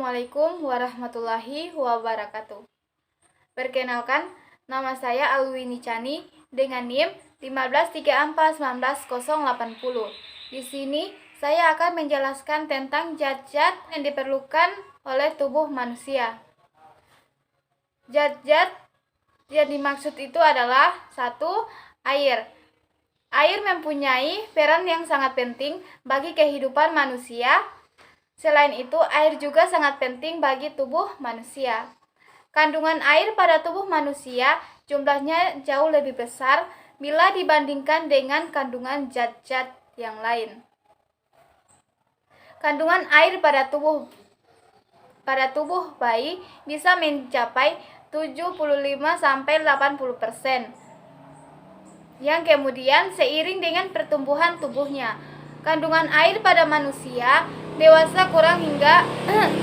Assalamualaikum warahmatullahi wabarakatuh. Perkenalkan, nama saya Alwini Chani dengan NIM 153419080. Di sini saya akan menjelaskan tentang zat-zat yang diperlukan oleh tubuh manusia. Zat-zat yang dimaksud itu adalah 1. Air. Air mempunyai peran yang sangat penting bagi kehidupan manusia. Selain itu, air juga sangat penting bagi tubuh manusia. Kandungan air pada tubuh manusia jumlahnya jauh lebih besar bila dibandingkan dengan kandungan zat-zat yang lain. Kandungan air pada tubuh bayi bisa mencapai 75-80%. Yang kemudian seiring dengan pertumbuhan tubuhnya, kandungan air pada manusia dewasa kurang hingga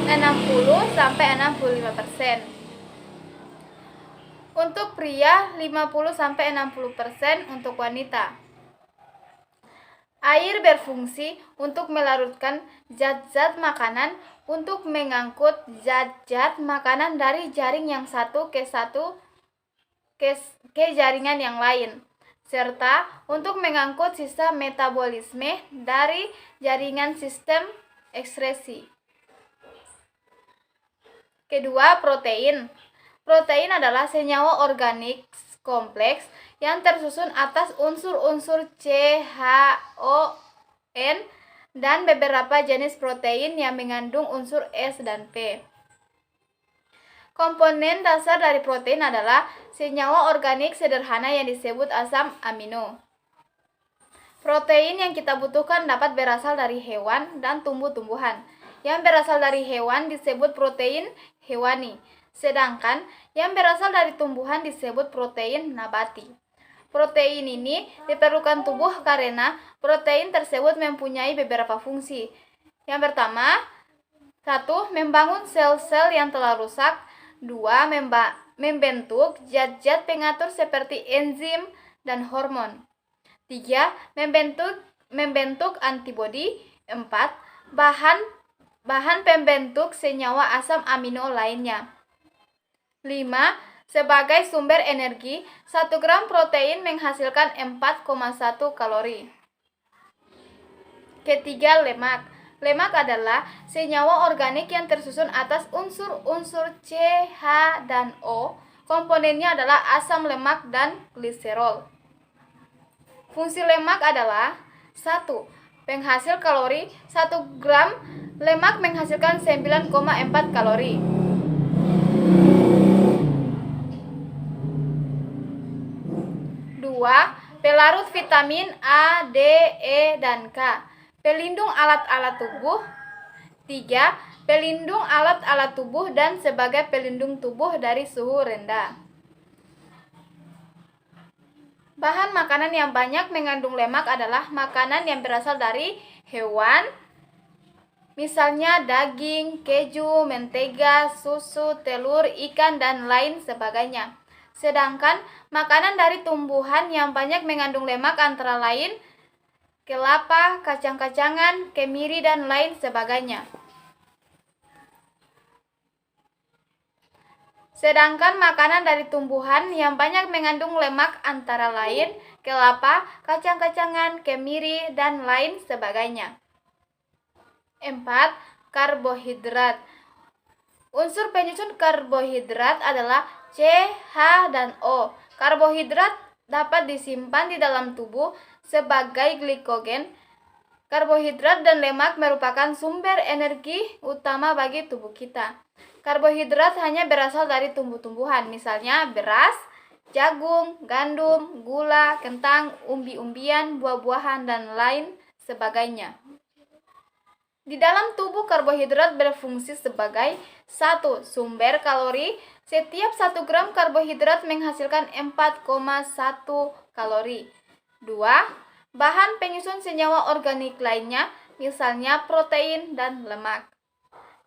60-65%. Untuk pria 50-60%, untuk wanita. Air berfungsi untuk melarutkan zat-zat makanan, untuk mengangkut zat-zat makanan dari jaring yang satu ke jaringan yang lain, serta untuk mengangkut sisa metabolisme dari jaringan sistem ekskresi. Kedua, protein. Protein adalah senyawa organik kompleks yang tersusun atas unsur-unsur C, H, O, N, dan beberapa jenis protein yang mengandung unsur S dan P. Komponen dasar dari protein adalah senyawa organik sederhana yang disebut asam amino. Protein yang kita butuhkan dapat berasal dari hewan dan tumbuh-tumbuhan. Yang berasal dari hewan disebut protein hewani, sedangkan yang berasal dari tumbuhan disebut protein nabati. Protein ini diperlukan tubuh karena protein tersebut mempunyai beberapa fungsi. Yang pertama, 1. Membangun sel-sel yang telah rusak. 2. Membentuk zat-zat pengatur seperti enzim dan hormon. 3. Membentuk antibodi. 4. Bahan pembentuk senyawa asam amino lainnya. 5. Sebagai sumber energi, 1 gram protein menghasilkan 4,1 kalori. Ketiga, lemak. Lemak adalah senyawa organik yang tersusun atas unsur-unsur C, H, dan O. Komponennya adalah asam lemak dan gliserol. Fungsi lemak adalah 1. Penghasil kalori. 1 gram lemak menghasilkan 9,4 kalori. 2. Pelarut vitamin A, D, E, dan K. Pelindung alat-alat tubuh. 3. Pelindung alat-alat tubuh dan sebagai pelindung tubuh dari suhu rendah. Bahan makanan yang banyak mengandung lemak adalah makanan yang berasal dari hewan, misalnya daging, keju, mentega, susu, telur, ikan, dan lain sebagainya. Sedangkan makanan dari tumbuhan yang banyak mengandung lemak antara lain kelapa, kacang-kacangan, kemiri, dan lain sebagainya. Sedangkan makanan dari tumbuhan yang banyak mengandung lemak antara lain kelapa, kacang-kacangan, kemiri, dan lain sebagainya. 4. Karbohidrat. Unsur penyusun karbohidrat adalah C, H, dan O. Karbohidrat dapat disimpan di dalam tubuh sebagai glikogen. Karbohidrat dan lemak merupakan sumber energi utama bagi tubuh kita. Karbohidrat hanya berasal dari tumbuh-tumbuhan, misalnya beras, jagung, gandum, gula, kentang, umbi-umbian, buah-buahan, dan lain sebagainya. Di dalam tubuh, karbohidrat berfungsi sebagai 1. Sumber kalori. Setiap 1 gram karbohidrat menghasilkan 4,1 kalori. 2. Bahan penyusun senyawa organik lainnya, misalnya protein dan lemak.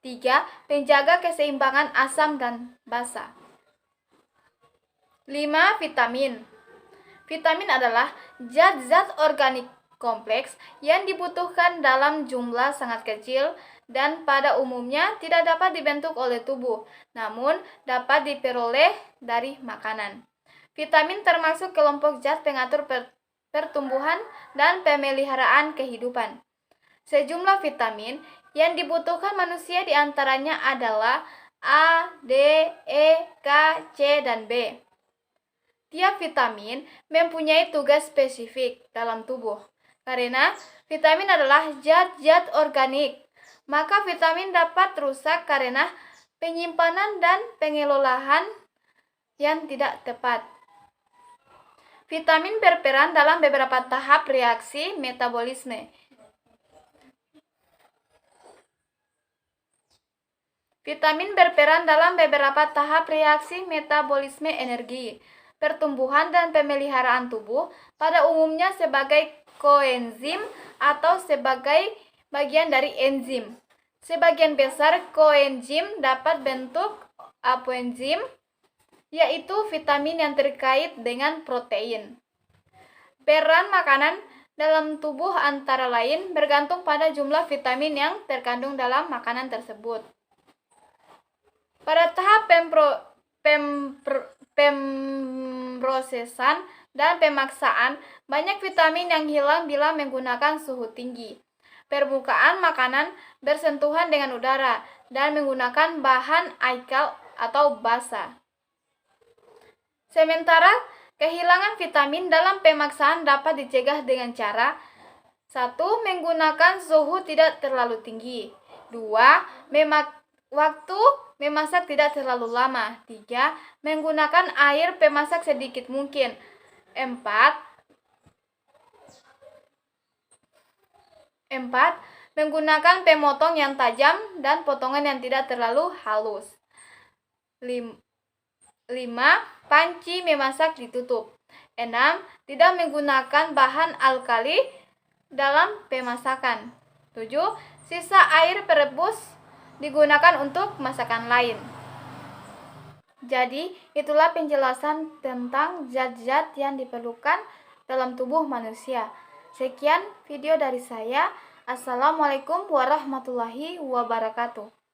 3. Penjaga keseimbangan asam dan basa. 5. Vitamin. Vitamin adalah zat-zat organik kompleks yang dibutuhkan dalam jumlah sangat kecil dan pada umumnya tidak dapat dibentuk oleh tubuh, namun dapat diperoleh dari makanan. Vitamin termasuk kelompok zat pengatur pertumbuhan dan pemeliharaan kehidupan. Sejumlah vitamin yang dibutuhkan manusia diantaranya adalah A, D, E, K, C, dan B. Tiap vitamin mempunyai tugas spesifik dalam tubuh. Karena vitamin adalah zat-zat organik, maka vitamin dapat rusak karena penyimpanan dan pengelolaan yang tidak tepat. Vitamin berperan dalam beberapa tahap reaksi metabolisme. Vitamin berperan dalam beberapa tahap reaksi metabolisme energi, pertumbuhan dan pemeliharaan tubuh, pada umumnya sebagai koenzim atau sebagai bagian dari enzim. Sebagian besar koenzim dapat bentuk apoenzim, yaitu vitamin yang terkait dengan protein. Peran makanan dalam tubuh antara lain bergantung pada jumlah vitamin yang terkandung dalam makanan tersebut. Pada tahap pemrosesan dan pemaksaan, banyak vitamin yang hilang bila menggunakan suhu tinggi, permukaan makanan bersentuhan dengan udara, dan menggunakan bahan alkal atau basa. Sementara kehilangan vitamin dalam pemaksaan dapat dicegah dengan cara 1. Menggunakan suhu tidak terlalu tinggi. 2. Waktu memasak tidak terlalu lama. 3. Menggunakan air pemasak sedikit mungkin. 4. Menggunakan pemotong yang tajam dan potongan yang tidak terlalu halus. 5. Panci memasak ditutup. 6. Tidak menggunakan bahan alkali dalam pemasakan. 7. Sisa air perebus digunakan untuk masakan lain. Jadi, itulah penjelasan tentang zat-zat yang diperlukan dalam tubuh manusia. Sekian video dari saya. Assalamualaikum warahmatullahi wabarakatuh.